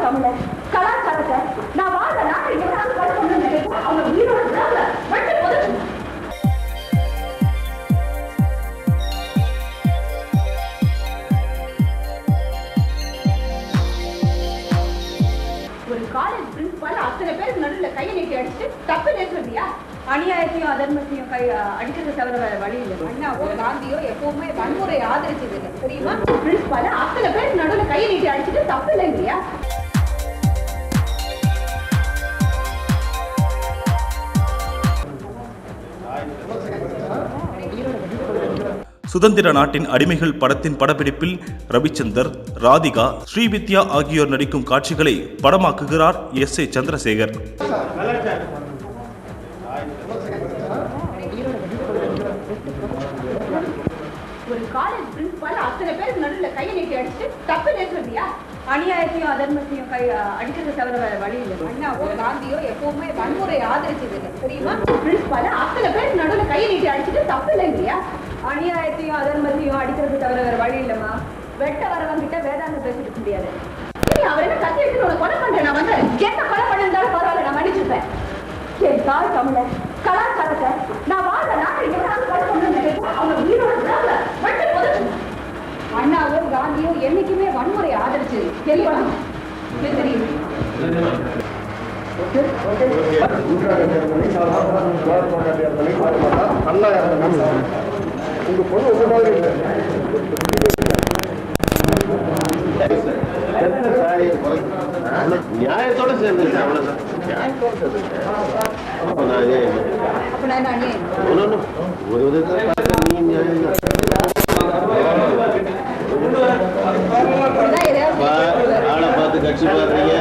தமிழர் கலாச்சாரத்தை நான் வாழ்ற நாட்டில் எவராவது கொண்டு அவங்க உயிரோட வெட்டு போது. ஒரு காலேஜ் பிரின்சிபால் அத்தனை பேருக்கு நடுவில் கையை நீட்டி அடிச்சு தப்பு நேற்றுறியா? அநியாயத்தையும் அதர்மத்தையும் அடிக்கிறது தவிர வேற வழி இல்லை. அண்ணாவோ காந்தியோ எப்பவுமே வன்முறையை ஆதரிச்சது இல்லை தெரியுமா? பிரின்சிபால் அத்தனை பேருக்கு நடுவில் கையை நீட்டி அடிச்சுட்டு தப்பு இல்லைங்கய்யா. சுதந்திர நாட்டின் அடிமைகள் படத்தின் படப்பிடிப்பில் ரவிச்சந்தர், ராதிகா, ஸ்ரீவித்யா ஆகியோர் நடிக்கும் காட்சிகளை படமாக்குகிறார் எஸ். ஏ. சந்திரசேகர். ஒரு காலேஜ் பிரின்சிபால் அத்தனை பேருக்கு நடுவில் கையை நீட்டி அடிச்சு தப்பு நேற்றுறியா? அநியாயத்தையும் அதர்மத்தையும் அடிக்கிறது தவிர வேற வழி இல்லை. அண்ணாவோ காந்தியோ எப்பவுமே வன்முறையை ஆதரிச்சது இல்லை தெரியுமா? பிரின்சிபால் அத்தனை பேருக்கு நடுவில் கையை நீட்டி அடிச்சுட்டு தப்பு இல்லைங்கய்யா. அநியாயத்தையும் அதர்மத்தையும் அடிக்கிறது தவிர வேற வழி இல்லைம்மா. வெட்ட வரவங்கிட்ட வேதாந்தம் பேசிட்டு முடியாது. அவர் என்ன கத்தி எடுத்து உனக்கு கொலை பண்றேன். நான் வந்து என்ன கொலை பண்ணிருந்தாலும் பரவாயில்ல, நான் மன்னிச்சிருப்பேன். என் தாய் தமிழர் கலாச்சாரத்தை நான் வாழ்ற நாட்டில் எவராவது கொண்டு அவங்க உயிரோட வெட்டு போது. அண்ணாவோ காந்தியோ என்னைக்குமே வன்முறையை ஆதரிச்சு தெரியும். உங்க பொண்ணு உங்க மாதிரி இல்லை. நியாயத்தோட சேர்ந்து ஒரு விதத்துல நீ நியாயம் ஆளை பார்த்து கட்சி மாறுறீங்க,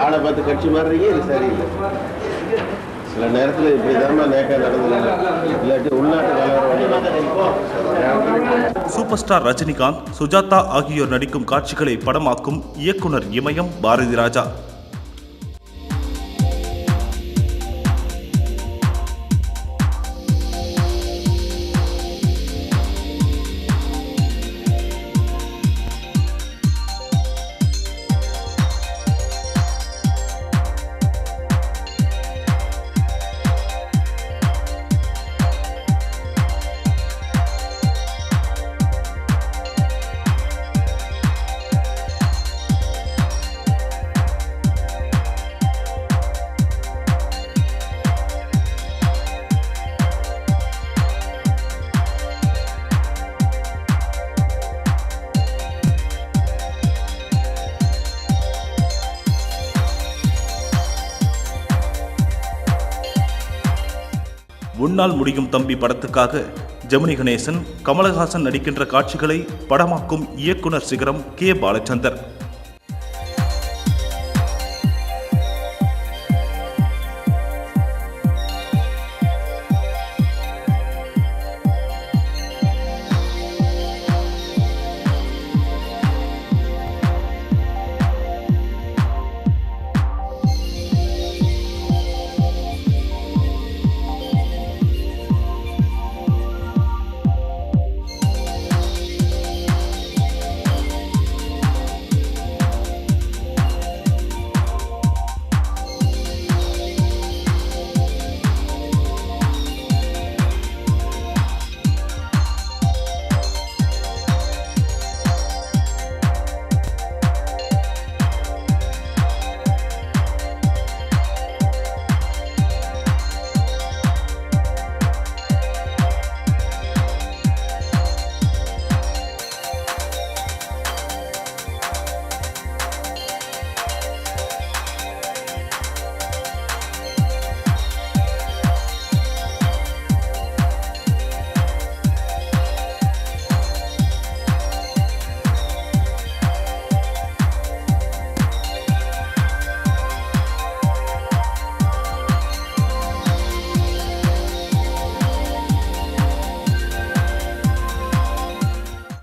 ஆளை பார்த்து கட்சி மாறுறீங்க, இது சரியில்லை. சில நேரத்தில் இப்படிதான் நேக்கா நடந்தது. இல்லாட்டி உள்நாட்டு சூப்பர் ஸ்டார் ரஜினிகாந்த், சுஜாதா ஆகியோர் நடிக்கும் காட்சிகளை படமாக்கும் இயக்குனர் இமயம் பாரதி ராஜா. உன்னால் முடியும் தம்பி படத்துக்காக ஜெமினி கணேசன், கமலஹாசன் நடிக்கின்ற காட்சிகளை படமாக்கும் இயக்குனர் சிகரம் கே. பாலச்சந்தர்.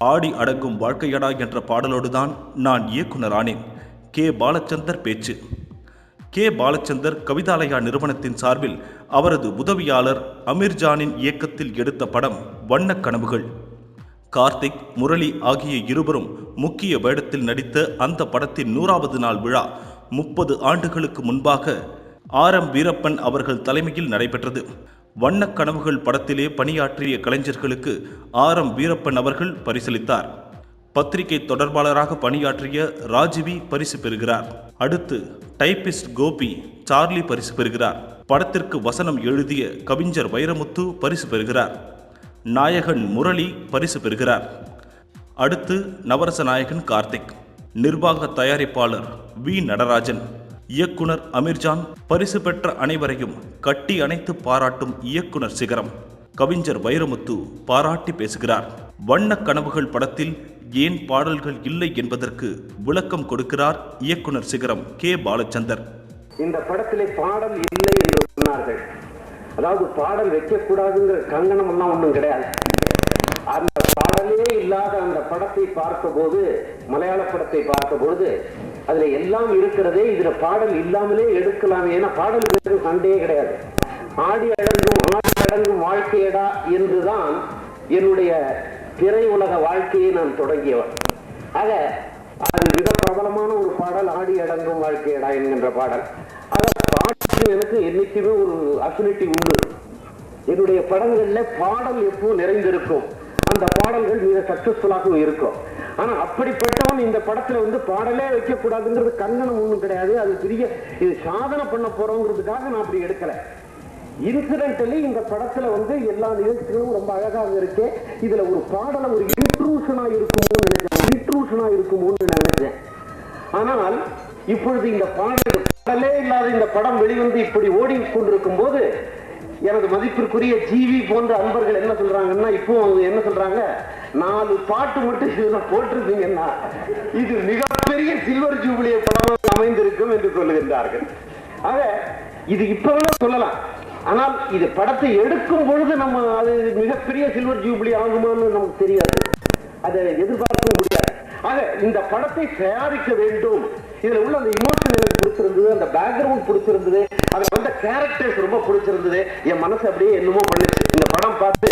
ஆடி அடங்கும் வாழ்க்கையடா என்ற பாடலோடுதான் நான் இயக்குனர் ஆனேன். கே. பாலச்சந்தர் பேச்சு. கே. பாலச்சந்தர் கவிதாலயா நிறுவனத்தின் சார்பில் அவரது உதவியாளர் அமீர்ஜானின் இயக்கத்தில் எடுத்த படம் வண்ணக் கனவுகள். கார்த்திக், முரளி ஆகிய இருவரும் முக்கிய வேடத்தில் நடித்த அந்த படத்தின் 100வது நாள் விழா 30 ஆண்டுகளுக்கு முன்பாக ஆர்.எம். வீரப்பன் அவர்கள் தலைமையில் நடைபெற்றது. வண்ணக் கனவுகள் படத்திலே பணியாற்றிய கலைஞர்களுக்கு ஆர்.எம். வீரப்பன் அவர்கள் பரிசளித்தார். பத்திரிகை தொடர்பாளராக பணியாற்றிய ராஜிவி பரிசு பெறுகிறார். அடுத்து டைபிஸ்ட் கோபி, சார்லி பரிசு பெறுகிறார். படத்திற்கு வசனம் எழுதிய கவிஞர் வைரமுத்து பரிசு பெறுகிறார். நாயகன் முரளி பரிசு பெறுகிறார். அடுத்து நவரச நாயகன் கார்த்திக், நிர்வாக தயாரிப்பாளர் வி. நடராஜன், இயக்குனர் அமீர்ஜான். பரிசு பெற்ற அனைவரையும் கட்டி அணைத்து பாராட்டும் இயக்குனர் சிகரம் கவிஞர் வைரமுத்து பாராட்டி பேசுகிறார். வண்ணக் கனவுகள் படத்தில் ஏன் பாடல்கள் இல்லை என்பதற்கு விளக்கம் கொடுக்கிறார் இயக்குனர் சிகரம் கே. பாலச்சந்தர். இந்த படத்திலே பாடல் இல்லை என்று சொன்னார்கள். அதாவது பாடல் வைக்கக்கூடாதுங்கிற கங்கணம் எல்லாம் ஒன்றும் கிடையாது. அந்த பாடலே இல்லாத அந்த படத்தை பார்த்தபோது, மலையாள படத்தை பார்த்தபோது அதுல எல்லாம் இருக்கிறதே, இதுல பாடல் இல்லாமலே எடுக்கலாமே. ஏன்னா பாடல் சண்டையே கிடையாது. ஆடி அடங்கும் வாழ்க்கையடா என்றுதான் என்னுடைய திரையுலக வாழ்க்கையை நான் தொடங்கியவன். ஆக அது மிக பிரபலமான ஒரு பாடல், ஆடி அடங்கும் வாழ்க்கையடா என்கின்ற பாடல். பாடலுக்கு எனக்கு என்னைக்குமே ஒரு அஃபினிட்டி உண்டு. என்னுடைய படங்கள்ல பாடல் எப்பவும் நிறைந்திருக்கும். அந்த பாடல்கள் மிக சக்சஸ்ஃபுல்லாகவும் இருக்கும். ஆனா அப்படிப்பட்டவன் இந்த படத்துல பாடலே வைக்கக்கூடாதுங்கிறது கங்கணம் ஒண்ணும் கிடையாது. அது பெரிய இது சாதனை பண்ண போறோங்கிறதுக்காக நான் அப்படி எடுக்கல. இன்சிடென்டலி இந்த படத்துல எல்லா நிகழ்ச்சிகளும் ரொம்ப அழகாக இருக்கு. இதுல ஒரு பாடலை ஒரு இன்ட்ரூஷனா இருக்குமோன்னு நினைச்சேன். ஆனால் இப்பொழுது இந்த பாடலே இல்லாத இந்த படம் வெளிவந்து இப்படி ஓடி கொண்டிருக்கும் போது எனது மதிப்பிற்குரிய ஜிவி போன்ற அன்பர்கள் என்ன சொல்றாங்கன்னா, இப்போ என்ன சொல்றாங்க, 4 பாட்டு மட்டும் இதுல போட்டிருந்தீங்கன்னா இது மிகப்பெரிய சில்வர் ஜூபிலி படமாக அமைந்திருக்கும் என்று சொல்லுகின்றார்கள். ஆக இது இப்ப சொல்லலாம். ஆனால் இது படத்தை எடுக்கும் பொழுது நம்ம அது மிகப்பெரிய சில்வர் ஜூபிலி ஆகுமான்னு நமக்கு தெரியாது. அதை எதிர்பார்க்க முடியாது. ஆக இந்த படத்தை தயாரிக்க வேண்டும். இதுல உள்ள அந்த இமோஷன் எனக்கு பிடிச்சிருந்தது, அந்த பேக்ரவுண்ட் பிடிச்சிருந்தது, அதுல கேரக்டர்ஸ் ரொம்ப பிடிச்சிருந்தது. என் மனசு அப்படியே என்னமோ பண்ணுச்சு. இந்த படம் பார்த்து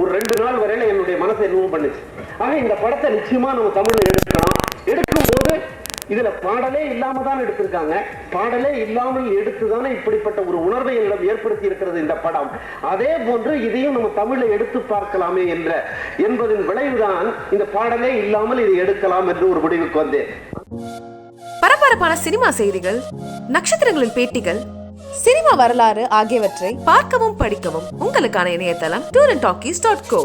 ஒரு 2 நாள் வரையில என்னுடைய மனசை என்னமோ பண்ணுச்சு. ஆக இந்த படத்தை நிச்சயமா நம்ம தமிழ்ல எடுக்கணும். எடுக்கும் போது இதுல பாடலே இல்லாம தான் எடுத்திருக்காங்க. பாடலே இல்லாமல் எடுத்துதானே இப்படிப்பட்ட ஒரு உணர்வை என்னிடம் ஏற்படுத்தி இருக்கிறது இந்த படம். அதே போன்று இதையும் நம்ம தமிழ்ல எடுத்து பார்க்கலாமே என்பதன் விளைவுதான் இந்த பாடலே இல்லாமல் இதை எடுக்கலாம் என்று ஒரு முடிவுக்கு வந்தேன். பரபரப்பான சினிமா செய்திகள், நட்சத்திரங்களின் பேட்டிகள், சினிமா வரலாறு ஆகியவற்றை பார்க்கவும் படிக்கவும் உங்களுக்கான இணையதளம் tourantalkies.co.